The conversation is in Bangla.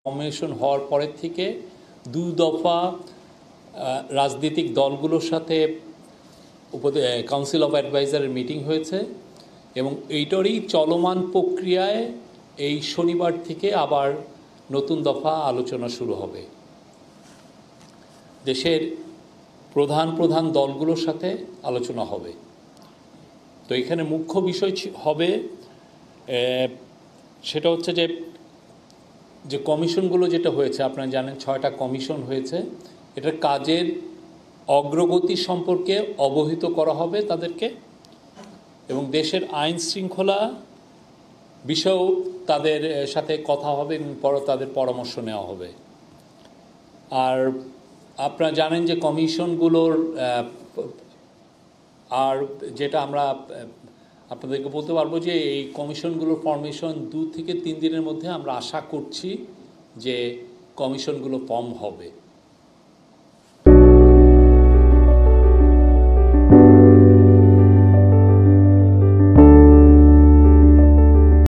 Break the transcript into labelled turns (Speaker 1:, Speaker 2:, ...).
Speaker 1: কমিশন হওয়ার পরের থেকে 2 দফা রাজনৈতিক দলগুলোর সাথে কাউন্সিল অফ অ্যাডভাইজারের মিটিং হয়েছে এবং এইটারই চলমান প্রক্রিয়ায় এই শনিবার থেকে আবার নতুন দফা আলোচনা শুরু হবে। দেশের প্রধান প্রধান দলগুলোর সাথে আলোচনা হবে। তো এখানে মুখ্য বিষয় হবে সেটা হচ্ছে যে কমিশনগুলো যেটা হয়েছে, আপনারা জানেন 6টা কমিশন হয়েছে, এটার কাজের অগ্রগতি সম্পর্কে অবহিত করা হবে তাদেরকে এবং দেশের আইন শৃঙ্খলা বিষয়েও তাদের সাথে কথা হবে এবং তাদের পরামর্শ নেওয়া হবে। আর আপনারা জানেন যে কমিশনগুলোর আর যেটা আমরা আপনাদেরকে বলতে পারবো যে এই কমিশনগুলোর ফরমেশন 2 থেকে 3 দিনের মধ্যে আমরা আশা করছি যে কমিশনগুলো ফর্ম হবে।